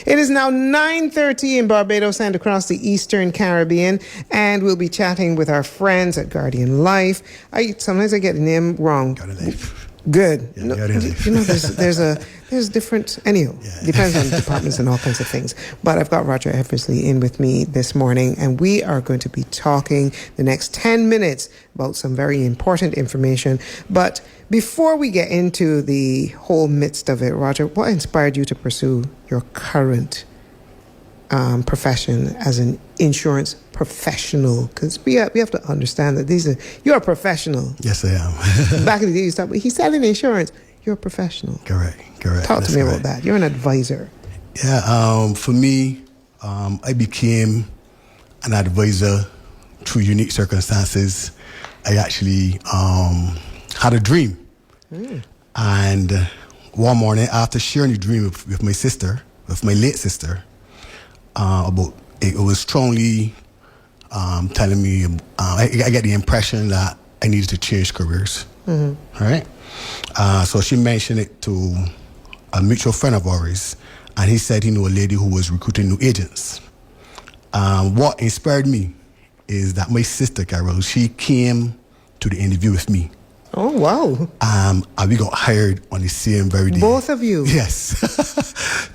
It is now 9:30 in Barbados and across the Eastern Caribbean, and we'll be chatting with our friends at Guardian Life. Sometimes I get the name wrong. Guardian Life. Good. Yeah, no, there's different. Anyhow, depends on departments and all kinds of things. But I've got Roger Eversley in with me this morning, and we are going to be talking the next 10 minutes about some very important information. But before we get into the whole midst of it, Roger, what inspired you to pursue your current profession as an insurance professional? Because we have to understand that you're a professional. Yes, I am. Back in the day, you thought, he's selling insurance. You're a professional. Correct. Talk to me about that. You're an advisor. Yeah, for me, I became an advisor through unique circumstances. I actually had a dream. And one morning, after sharing the dream with my sister, with my late sister, it was strongly telling me, I get the impression that I needed to change careers. All right? So she mentioned it to a mutual friend of ours, and he said he knew a lady who was recruiting new agents. What inspired me is that my sister, Carol, she came to the interview with me. Oh, wow. And we got hired on the same very day. Both of you? Yes.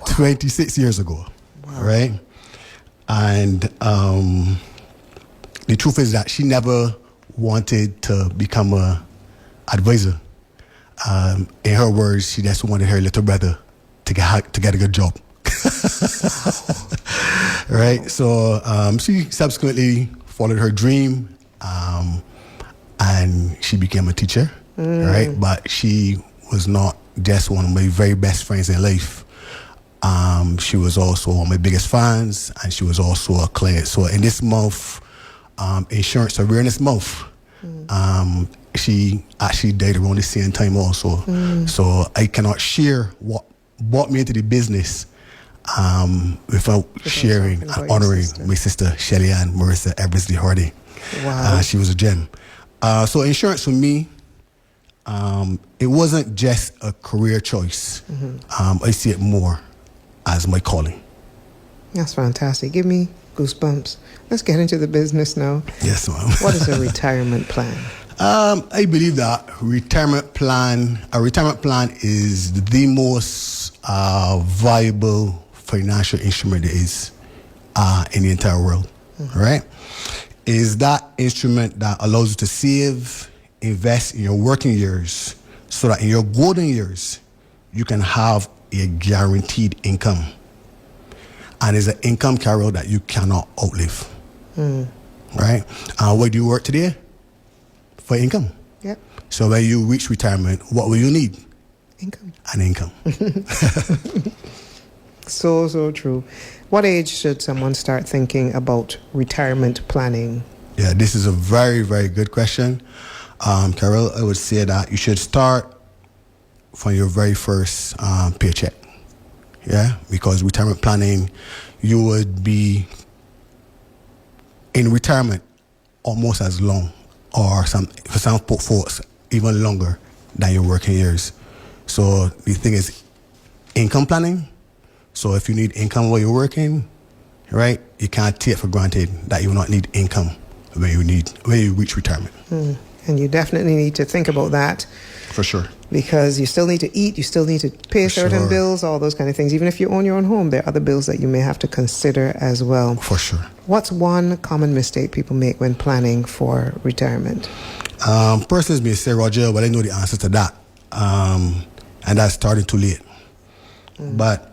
Wow. 26 years ago. Wow. Right? And the truth is that she never wanted to become a advisor. In her words, she just wanted her little brother to get a good job. Right? So she subsequently followed her dream, and she became a teacher. Right? But she was not just one of my very best friends in life. She was also one of my biggest fans, and she was also a client. So in this month, Insurance Awareness Month, she actually died around the same time also. So I cannot share what brought me into the business without sharing and honoring my sister, Shelly Ann Marissa Eversley Hardy. Wow. She was a gem. So insurance for me, it wasn't just a career choice. I see it more as my calling. That's fantastic. Give me goosebumps. Let's get into the business now. Yes, ma'am. What is a retirement plan? I believe that a retirement plan is the most viable financial instrument there is in the entire world. Right? It is that instrument that allows you to save, invest in your working years, so that in your golden years, you can have a guaranteed income. And it's an income, Carol, that you cannot outlive. Right? Where do you work today? For income. Yep. So when you reach retirement, what will you need? Income. An income. So true. What age should someone start thinking about retirement planning? Yeah, this is a very, very good question. Carol, I would say that you should start from your very first paycheck. Yeah, because retirement planning, you would be in retirement almost as long, or for some folks even longer than your working years. So the thing is income planning. So if you need income while you're working, right, you can't take for granted that you will not need income when you reach retirement. And you definitely need to think about that. For sure. Because you still need to eat, you still need to pay certain bills, all those kind of things. Even if you own your own home, there are other bills that you may have to consider as well. For sure. What's one common mistake people make when planning for retirement? Persons may say, Roger, but I know the answer to that. And that's starting too late. But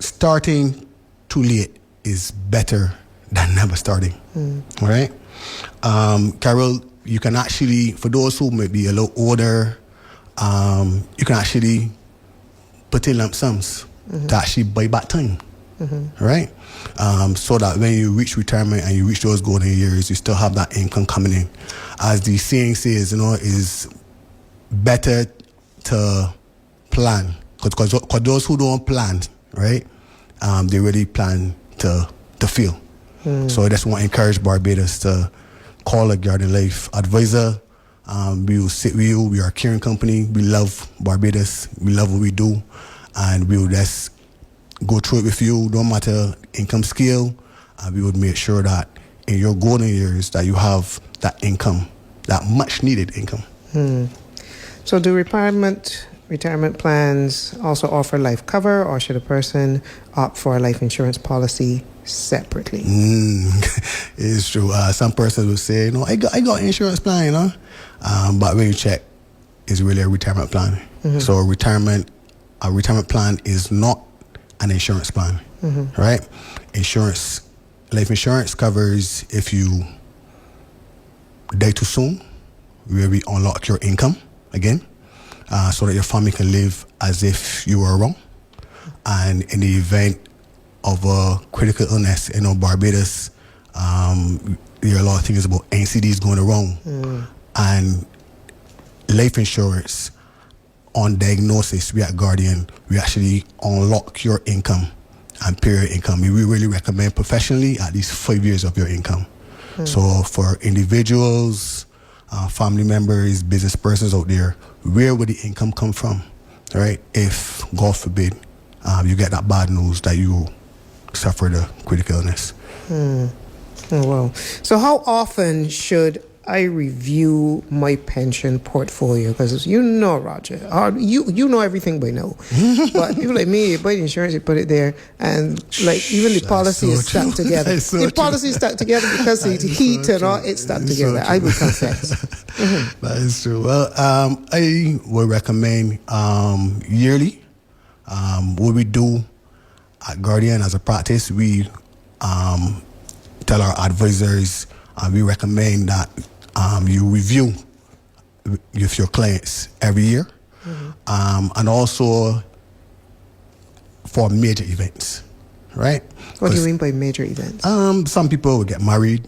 starting too late is better than never starting. All right? Carol, you can actually, for those who may be a little older, you can actually put in lump sums to actually buy back time, right? So that when you reach retirement and you reach those golden years, you still have that income coming in. As the saying says, is better to plan. Because those who don't plan, right, they really plan to fail. So I just want to encourage Barbados to call a Guardian Life advisor. We will sit with you. We are a caring company. We love Barbados. We love what we do. And we will just go through it with you, no matter income scale. We would make sure that in your golden years that you have that income, that much needed income. So do retirement plans also offer life cover, or should a person opt for a life insurance policy separately? It's true. Some persons will say, I got insurance plan, but when you check, it's really a retirement plan. So a retirement plan is not an insurance plan, right? Life insurance covers if you die too soon, where we unlock your income again, so that your family can live as if you were around. And in the event of a critical illness, Barbados, there are a lot of things about NCDs going around. And life insurance, on diagnosis, we at Guardian, we actually unlock your income and pay your income. We really recommend professionally at least 5 years of your income. So for individuals, family members, business persons out there, where would the income come from, right? If, God forbid, you get that bad news that you suffered a critical illness. Oh, wow. So how often should I review my pension portfolio? Because Roger, you know everything by now. But people like me, you buy the insurance, you put it there, and even the policy is stuck together. The policy is stuck together because the heat and all, it's stuck together. I will confess. That is true. Well, I would recommend yearly. What we do at Guardian as a practice, we tell our advisors, we recommend that you review with your clients every year, and also for major events, right? What do you mean by major events? Some people will get married,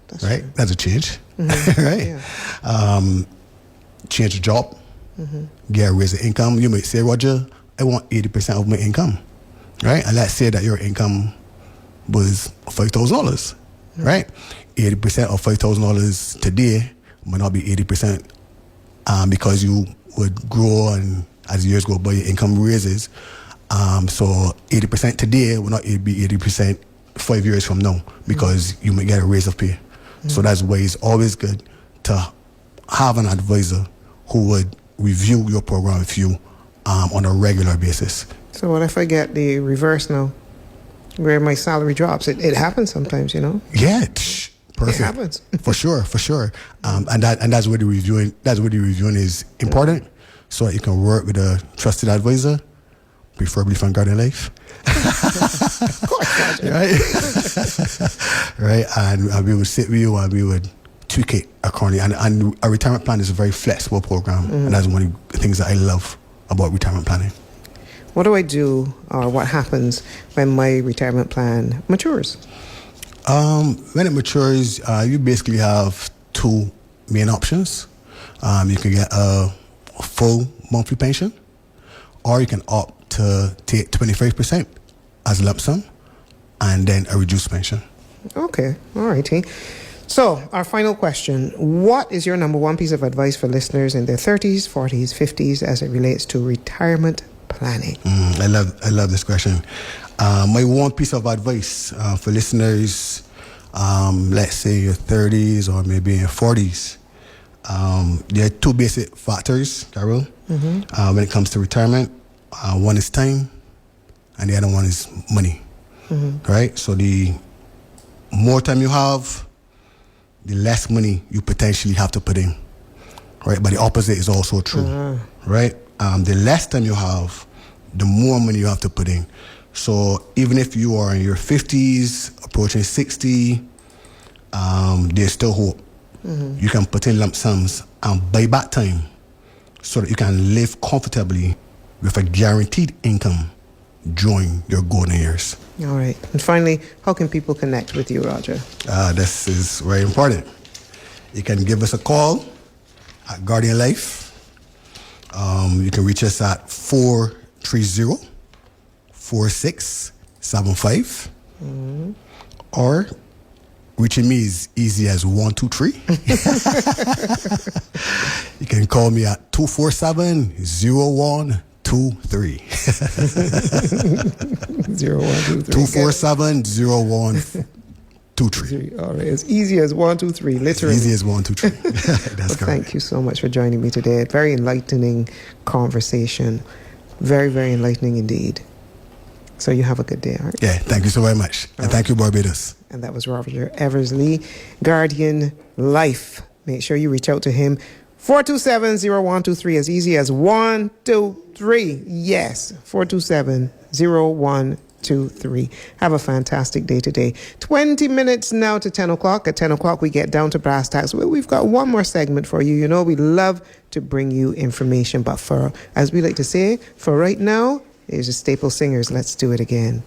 that's right? true. That's a change, right? Yeah. Change a job, get a raise of income. You might say, Roger, I want 80% of my income, right? And let's say that your income was $5,000, right? 80% of $5,000 today might not be 80%, because you would grow, and as years go by, your income raises. So 80% today will not be 80% 5 years from now, because you might get a raise of pay. So that's why it's always good to have an advisor who would review your program with you on a regular basis. So what if I get the reverse now, where my salary drops? It happens sometimes, Yeah, perfect. It happens. for sure. And that's where the reviewing is important, so that you can work with a trusted advisor, preferably from Guardian Life. Of course, right? And we would sit with you and we would tweak it accordingly. And a retirement plan is a very flexible program, and that's one of the things that I love about retirement planning. What do I do, or what happens when my retirement plan matures? When it matures, you basically have two main options. You can get a full monthly pension, or you can opt to take 25% as a lump sum, and then a reduced pension. Okay, all righty. So, our final question. What is your number one piece of advice for listeners in their 30s, 40s, 50s as it relates to retirement planning? I love this question. My one piece of advice for listeners, let's say your 30s or maybe your 40s, there are two basic factors, Carol, when it comes to retirement. One is time, and the other one is money, right? So the more time you have, the less money you potentially have to put in, right? But the opposite is also true, right? The less time you have, the more money you have to put in. So even if you are in your 50s, approaching 60, there's still hope. You can put in lump sums and buy back time so that you can live comfortably with a guaranteed income during your golden years. All right. And finally, how can people connect with you, Roger? This is very important. You can give us a call at Guardian Life. You can reach us at 430-4675. Or reaching me is easy as 123. You can call me at 247-0122. 0123. 0123. 247 0123. All right, as easy as 123, literally. Easy as 123. That's correct. Thank you so much for joining me today. Very enlightening conversation. Very, very enlightening indeed. So you have a good day, all right? Yeah, thank you so very much. And thank you, Barbados. And that was Roger Eversley, Guardian Life. Make sure you reach out to him. 427-0123, as easy as 123. Yes, 427-0123. Have a fantastic day today. 20 minutes now to 10 o'clock. At 10 o'clock, we get down to brass tacks. Well, we've got one more segment for you. You know, we love to bring you information. But for, as we like to say, for right now, here's the Staple Singers. Let's do it again.